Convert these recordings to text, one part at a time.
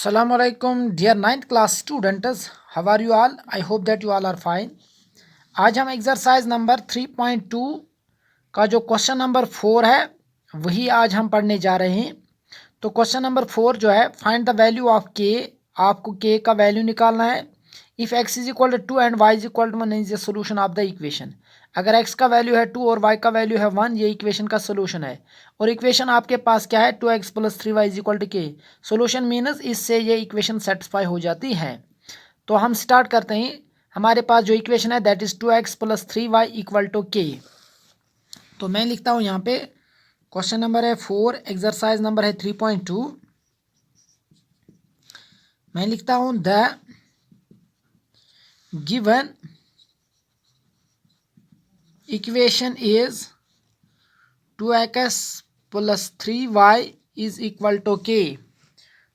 Assalamu alaikum dear 9th class students. How are you all? I hope that you all are fine. आज हम exercise number 3.2 का जो question number 4 है वही आज हम पढ़ने जा रहे हैं। तो क्वेश्चन नंबर 4 जो है फाइंड द वैल्यू ऑफ के, आपको के का वैल्यू निकालना है। If x is equal to 2 and y is equal to 1 is the solution of the equation. अगर x का वैल्यू है 2 और y का वैल्यू है 1, ये इक्वेशन का सोल्यूशन है। और इक्वेशन आपके पास क्या है 2x plus 3y is equal to k. Solution means इससे ये इक्वेशन सेटिस्फाई हो जाती है। तो हम स्टार्ट करते हैं। हमारे पास जो इक्वेशन है that is 2x plus 3y equal to k. तो मैं लिखता हूँ यहाँ पे क्वेश्चन नंबर है 4, एक्सरसाइज नंबर है 3.2। मैं लिखता हूँ the given equation is 2x plus 3y is equal to k.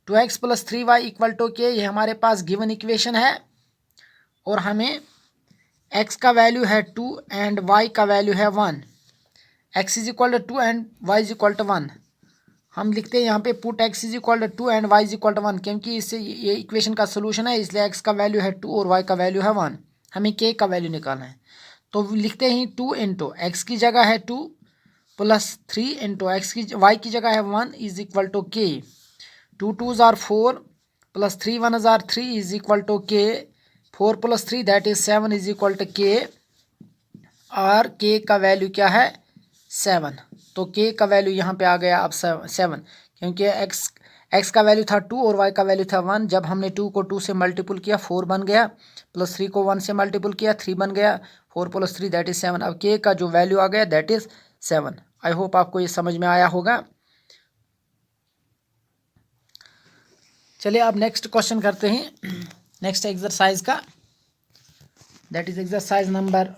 2x plus 3y equal to के, ये हमारे पास गिवन इक्वेशन है और हमें x का वैल्यू है 2 एंड y का वैल्यू है 1। x is equal to 2 and y is equal to 1। हम लिखते हैं यहाँ पे put x is equal to 2 and y is equal to 1, क्योंकि इससे ये इक्वेशन का सोल्यूशन है, इसलिए x का वैल्यू है 2 और y का वैल्यू है 1। हमें k का वैल्यू निकालना है। तो लिखते हैं 2 इंटू एक्स की जगह है 2 प्लस 3 इंटू एक्स की y की जगह है 1 इज इक्वल टू के। 2 2s are 4 plus 3 1s are 3 is equal to के। 4 plus 3 that is 7 is equal to के। और के का वैल्यू क्या है 7। तो के का वैल्यू यहाँ पे आ गया अब 7, क्योंकि एक्स का वैल्यू था 2 और वाई का वैल्यू था 1। जब हमने 2 को 2 से मल्टीपल किया 4 बन गया, प्लस 3 को 1 से मल्टीपल किया 3 बन गया। 4 प्लस 3 दैट इज 7। अब के का जो वैल्यू आ गया दैट इज 7। आई होप आपको ये समझ में आया होगा। चलिए अब नेक्स्ट क्वेश्चन करते हैं, नेक्स्ट एक्सरसाइज का, दैट इज एक्सरसाइज नंबर,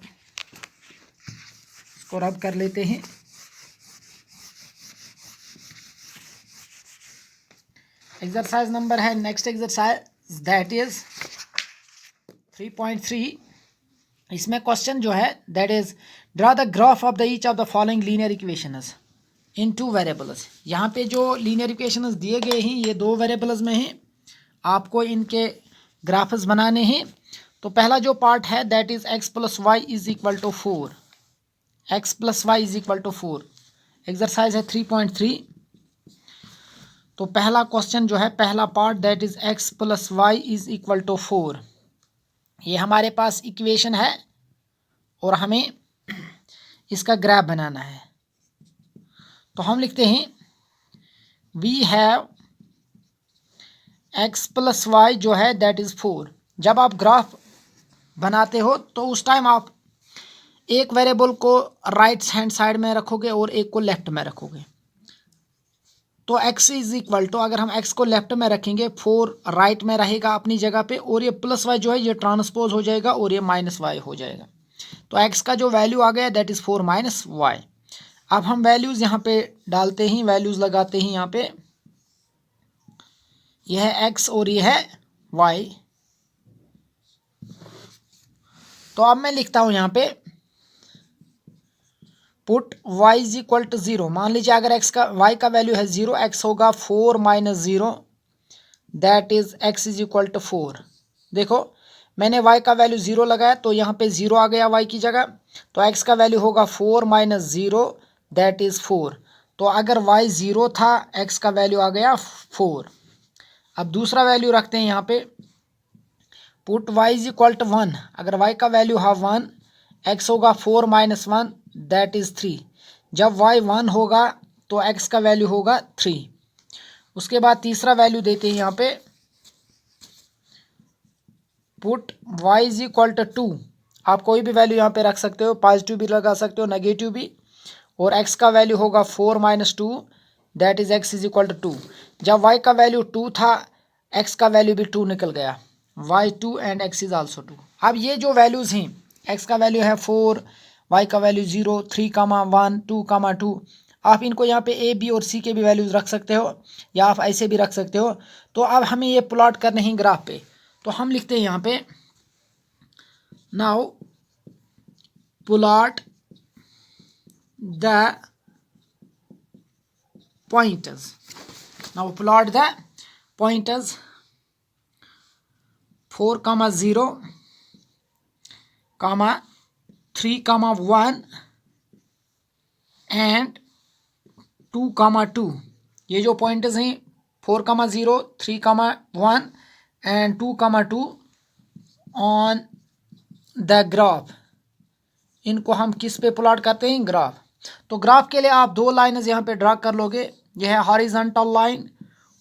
इसको रब कर लेते हैं। एक्सरसाइज नंबर है नेक्स्ट एक्सरसाइज दैट इज 3.3। इसमें क्वेश्चन जो है that is draw the graph of the each of the following linear equations in 2 variables. यहाँ पे जो लीनियर इक्वेशंस दिए गए हैं ये 2 वेरिएबल्स में हैं, आपको इनके ग्राफ्स बनाने हैं। तो पहला जो पार्ट है that is x plus y is equal to 4। x plus y is equal to 4। Exercise है 3.3। तो पहला क्वेश्चन जो है पहला part that is x plus y is equal to 4। ये हमारे पास इक्वेशन है और हमें इसका ग्राफ बनाना है। तो हम लिखते हैं we have x plus y जो है दैट इज 4। जब आप ग्राफ बनाते हो तो उस टाइम आप एक वेरिएबल को राइट हैंड साइड में रखोगे और एक को लेफ्ट में रखोगे। तो x इज इक्वल टू, अगर हम x को लेफ्ट में रखेंगे 4 राइट में रहेगा अपनी जगह पे, और ये प्लस y जो है ये ट्रांसपोज हो जाएगा और ये माइनस y हो जाएगा। तो x का जो वैल्यू आ गया दैट इज 4 माइनस y। अब हम वैल्यूज यहाँ पे डालते हैं, वैल्यूज लगाते हैं यहाँ पे। यह है x और ये है y। तो अब मैं लिखता हूँ यहाँ पे put y is equal to 0। मान लीजिए अगर y का वैल्यू है 0, x होगा 4 minus 0 that is x is equal to 4। देखो मैंने y का वैल्यू 0 लगाया तो यहाँ पे 0 आ गया y की जगह। तो x का वैल्यू होगा 4 माइनस 0 दैट इज 4। तो अगर y 0 था x का वैल्यू आ गया 4। अब दूसरा वैल्यू रखते हैं यहाँ पे put y is equal to 1। अगर y का वैल्यू है 1, x होगा 4 माइनस 1 दैट इज 3। जब y 1 होगा तो x का वैल्यू होगा 3। उसके बाद तीसरा वैल्यू देते हैं यहाँ पे put y is equal to 2। आप कोई भी वैल्यू यहाँ पे रख सकते हो, पॉजिटिव भी लगा सकते हो, नेगेटिव भी। और x का वैल्यू होगा 4 minus 2 that is x is equal to 2। जब y का वैल्यू 2 था x का वैल्यू भी 2 निकल गया, y 2 and x is also 2। अब ये जो वैल्यूज़ हैं, x का वैल्यू है 4, y का वैल्यू 0, 3 1 2 2, आप इनको यहाँ पे a b और c के भी वैल्यूज़ रख सकते हो या आप ऐसे भी रख सकते हो। तो अब हमें ये प्लॉट करने हैं ग्राफ पे। तो हम लिखते हैं यहाँ पे now plot the pointers. Now plot the pointers 4,0, 3,1 and 2,2। ये जो पॉइंट्स हैं 4,0, 3,1 एंड 2,2 ऑन द ग्राफ, इनको हम किस पे प्लॉट करते हैं? ग्राफ। तो ग्राफ के लिए आप दो लाइन्स यहाँ पे ड्रा कर लोगे। यह है हॉरिजॉन्टल लाइन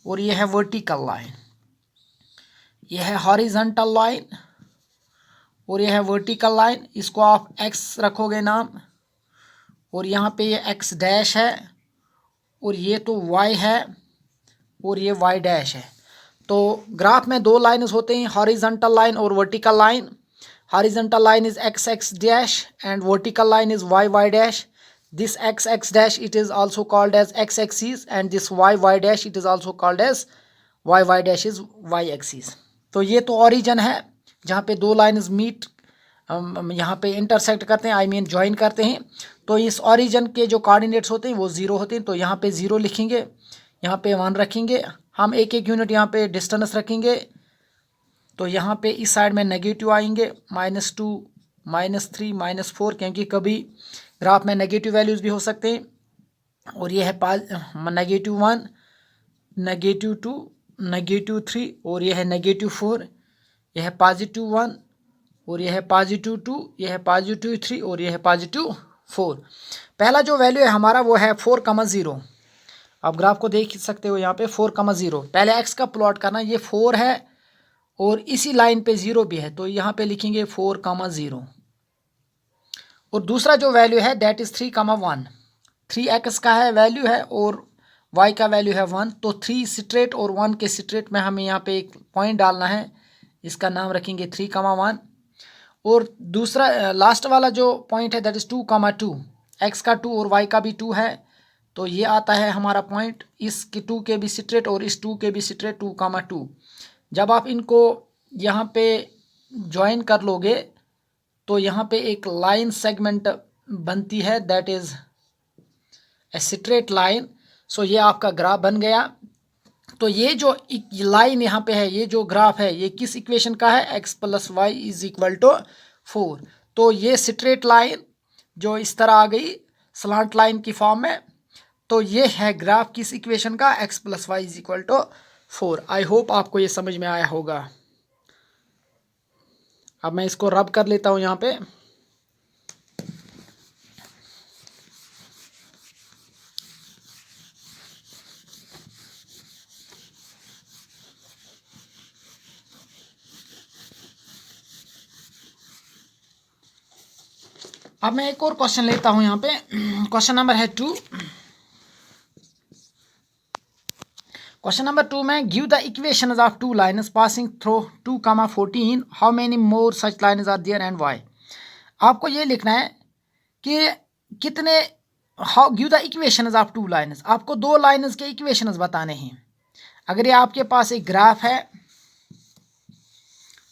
और यह है वर्टिकल लाइन। यह है हॉरिजॉन्टल लाइन और यह है वर्टिकल लाइन। इसको आप एक्स रखोगे नाम, और यहाँ पे ये एक्स डैश है, और ये तो वाई है, और ये वाई डैश है। तो ग्राफ में दो लाइन्स होते हैं, हॉरिजॉन्टल लाइन और vertical line. Horizontal line is x dash and vertical line is y dash. This x dash it is also called as x axis, and this y dash it is also called as y dash is y axis. तो ये तो origin है जहाँ पे दो lines meet यहाँ पे intersect करते हैं, आई मीन ज्वाइन करते हैं। तो इस origin के जो कोऑर्डिनेट्स होते हैं वो 0 होते हैं। तो यहाँ पे 0 लिखेंगे, यहाँ पे 1 रखेंगे, हम एक एक यूनिट यहाँ पे डिस्टेंस रखेंगे। तो यहाँ पे इस साइड में नेगेटिव आएंगे, -2, -3, -4, क्योंकि कभी ग्राफ में नेगेटिव वैल्यूज़ भी हो सकते हैं। और ये है -1, -2, -3, और यह है -4। यह है +1 और यह है +2, यह है +3 और यह है +4। पहला जो वैल्यू है हमारा वो है 4,0। आप ग्राफ को देख सकते हो यहाँ पे 4,0। पहले एक्स का प्लॉट करना, ये 4 है और इसी लाइन पे 0 भी है, तो यहाँ पे लिखेंगे 4,0। और दूसरा जो वैल्यू है दैट इज़ 3,1। 3x का है वैल्यू है और y का वैल्यू है 1। तो 3 स्ट्रेट और 1 के स्ट्रेट में हमें यहाँ पे एक पॉइंट डालना है, इसका नाम रखेंगे 3,1। और दूसरा लास्ट वाला जो पॉइंट है दैट इज़ 2,2। x का 2 और y का भी 2 है, तो ये आता है हमारा पॉइंट, इस 2 के भी स्ट्रेट और इस 2 के भी स्ट्रेट 2,2। जब आप इनको यहाँ पे ज्वाइन कर लोगे तो यहाँ पे एक लाइन सेगमेंट बनती है that is a straight line. So ये आपका ग्राफ बन गया। तो ये जो लाइन यहाँ पे है, ये जो ग्राफ है, ये किस इक्वेशन का है? x + y = 4। तो ये स्ट्रेट लाइन जो इस तरह आ गई स्लांट लाइन की फॉर्म में, तो ये है ग्राफ किस इक्वेशन का? x + y = 4। आई होप आपको ये समझ में आया होगा। अब मैं इसको रब कर लेता हूँ यहाँ पे। अब मैं एक और क्वेश्चन लेता हूँ यहाँ पे। क्वेश्चन नंबर है 2। क्वेश्चन नंबर 2 में give the equations of 2 lines passing through 2,14, how many more such lines are there and why. आपको ये लिखना है कि कितने, how give the equations of 2 lines, आपको दो लाइन्स के इक्वेशंस बताने हैं। अगर ये आपके पास एक ग्राफ है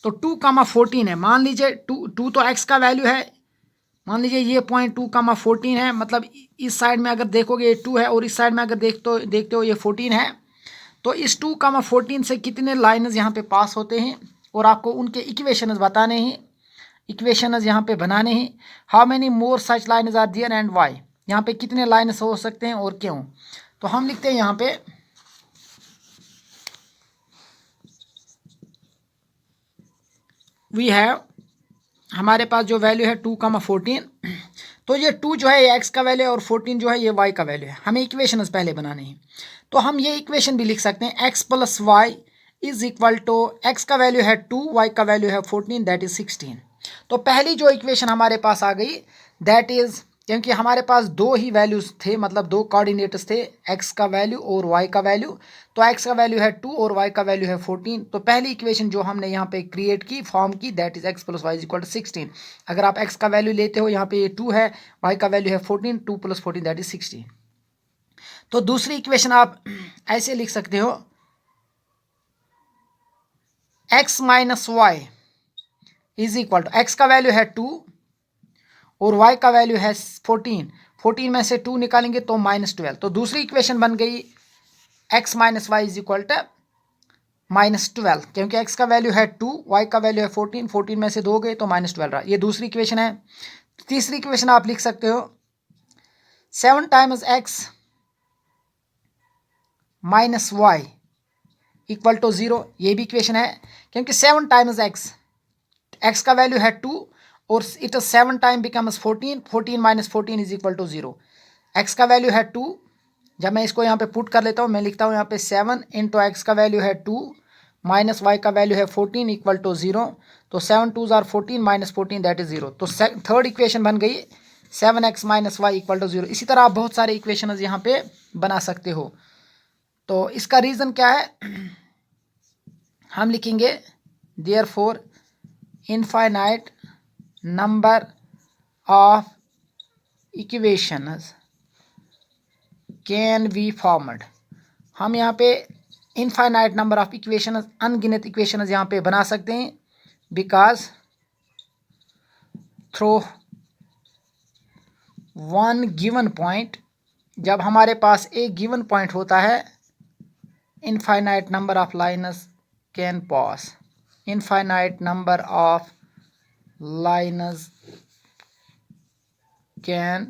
तो 2,14 है, मान लीजिए 2 तो x का वैल्यू है, मान लीजिए ये पॉइंट 2,14 है, मतलब इस साइड में अगर देखोगे ये 2 है और इस साइड में अगर देखते हो ये 14 है। तो इस 2,14 से कितने लाइन्स यहाँ पे पास होते हैं और आपको उनके इक्वेशंस बताने हैं, इक्वेशंस यहाँ पे बनाने हैं। How many more such lines are there and why, यहाँ पे कितने लाइन्स हो सकते हैं और क्यों। तो हम लिखते हैं यहाँ पे वी हैव, हमारे पास जो वैल्यू है 2,14, तो ये 2 जो है ये x का वैल्यू है और 14 जो है ये y का वैल्यू है। हमें इक्वेशंस पहले बनाने हैं, तो हम ये इक्वेशन भी लिख सकते हैं x + y = x का वैल्यू है 2, y का वैल्यू है 14 दैट इज़ 16। तो पहली जो इक्वेशन हमारे पास आ गई दैट इज़, क्योंकि हमारे पास दो ही वैल्यूज़ थे, मतलब दो कोऑर्डिनेट्स थे, x का वैल्यू और y का वैल्यू। तो x का वैल्यू है 2 और y का वैल्यू है 14। तो पहली इक्वेशन जो हमने यहाँ पे क्रिएट की, फॉर्म की, दैट इज़ x + y = 16। अगर आप x का वैल्यू लेते हो, यहाँ पे ये 2 है, y का वैल्यू है 14, 2 + 14 दैट इज़ 16। तो दूसरी इक्वेशन आप ऐसे लिख सकते हो x - y = x का वैल्यू है 2 और y का वैल्यू है 14। 14 में से 2 निकालेंगे तो -12। तो दूसरी इक्वेशन बन गई x - y = -12, क्योंकि x का वैल्यू है 2, y का वैल्यू है 14, 14 में से 2 गए तो -12 रहा। ये दूसरी इक्वेशन है। तीसरी इक्वेशन आप लिख सकते हो 7 times x minus y equal to 0। ये भी इक्वेशन है, क्योंकि 7 टाइम्स x का वैल्यू है 2 और it is 7 time becomes 14, 14 minus 14 is equal to 0। x का वैल्यू है 2, जब मैं इसको यहाँ पे पुट कर लेता हूँ, मैं लिखता हूँ यहाँ पे 7 इंटू एक्स का वैल्यू है 2 माइनस वाई का वैल्यू है 14 इक्वल टू 0। तो 7 2s are 14 minus 14 that is 0। तो थर्ड इक्वेशन बन गई 7x minus y equal to 0। इसी तरह आप बहुत सारे इक्वेशन यहाँ पे बना सकते हो। तो इसका रीज़न क्या है, हम लिखेंगे therefore infinite number of equations can be formed. हम यहाँ पे इनफाइनाइट नंबर ऑफ इक्वेशंस, अनगिनत इक्वेशंस यहाँ पे बना सकते हैं, because through one given point, जब हमारे पास एक गिवन पॉइंट होता है, infinite number of lines can pass. Infinite number of lines can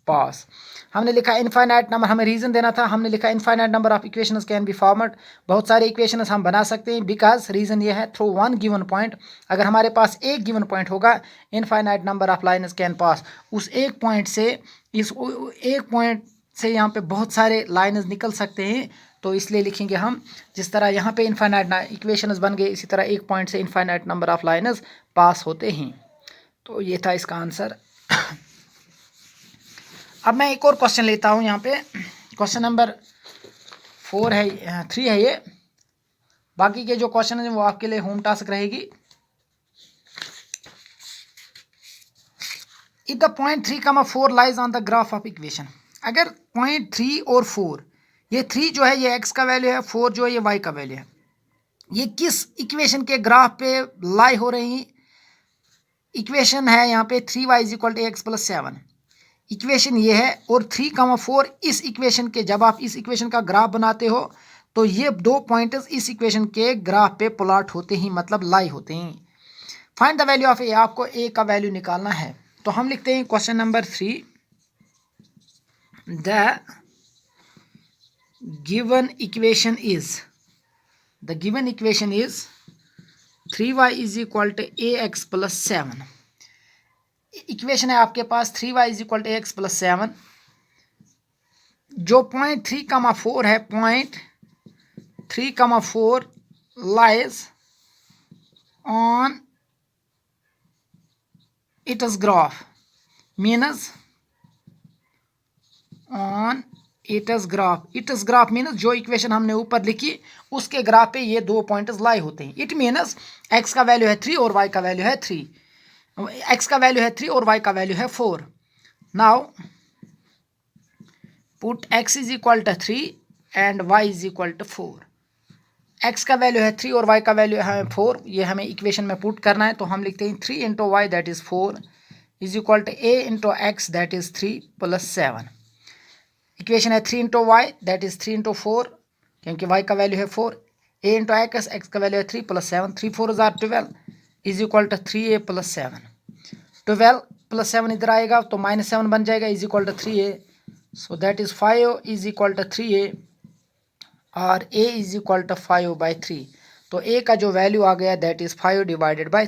pass. हमने लिखा इनफाइनाइट नंबर, हमें रीजन देना था, हमने लिखा infinite number of equations can be formed. बहुत सारे इक्वेशंस हम बना सकते हैं, बिकॉज रीजन ये है थ्रू वन गिवन पॉइंट। अगर हमारे पास एक गिवन पॉइंट होगा, infinite number of lines can pass. उस एक पॉइंट से, इस एक पॉइंट से यहाँ पे बहुत सारे लाइन्स निकल सकते हैं। तो इसलिए लिखेंगे हम, जिस तरह यहाँ पे इनफाइनाइट इक्वेशंस बन गए, इसी तरह एक पॉइंट से infinite number of lines pass होते हैं। तो ये था इसका आंसर। अब मैं एक और क्वेश्चन लेता हूँ यहाँ पे, क्वेश्चन नंबर 3 है ये। बाकी के जो क्वेश्चन है वो आपके लिए होम टास्क रहेगी। If the point 3,4 lies on the graph of equation. अगर पॉइंट 3 और 4, ये 3 जो है ये x का वैल्यू है, 4 जो है ये y का वैल्यू है, ये किस इक्वेशन के ग्राफ पे लाई हो रही। इक्वेशन है यहाँ पे 3y is equal to x plus 7, equation ये है, और 3,4 इस इक्वेशन के, जब आप इस इक्वेशन का ग्राफ बनाते हो तो ये दो पॉइंट्स इस इक्वेशन के ग्राफ पे प्लॉट होते हैं, मतलब लाई होते हैं। फाइंड द वैल्यू ऑफ ए, आपको ए का वैल्यू निकालना है। तो हम लिखते हैं question number 3, the given equation is 3y is equal to a x plus 7। Equation है आपके पास 3y is equal to x plus 7। जो पॉइंट 3,4 है, point 3,4 lies on its graph, means on its graph means जो equation हमने ऊपर लिखी उसके ग्राफ पे ये दो पॉइंट्स लाई होते हैं। इट मीनस x का वैल्यू है 3 और y का वैल्यू है 3, x का वैल्यू है 3 और y का वैल्यू है 4। Now put x is equal to 3 and y is equal to 4। x का वैल्यू है 3 और y का वैल्यू है 4, ये हमें इक्वेशन में पुट करना है। तो हम लिखते हैं 3 into y that is 4 is equal to a into x that is 3 plus 7। Equation है 3 into y that is 3 into 4, क्योंकि y का वैल्यू है 4, a इंटू एक्स, एक्स का वैल्यू है 3 plus 7, 3 4 are 12 is equal to 3a plus 7। 12 plus 7 इधर आएगा तो -7 बन जाएगा is equal to 3a। So that is 5 is equal to 3a और a इज इक्वल टू 5/3। तो a का जो वैल्यू आ गया दैट इज 5 डिवाइडेड बाय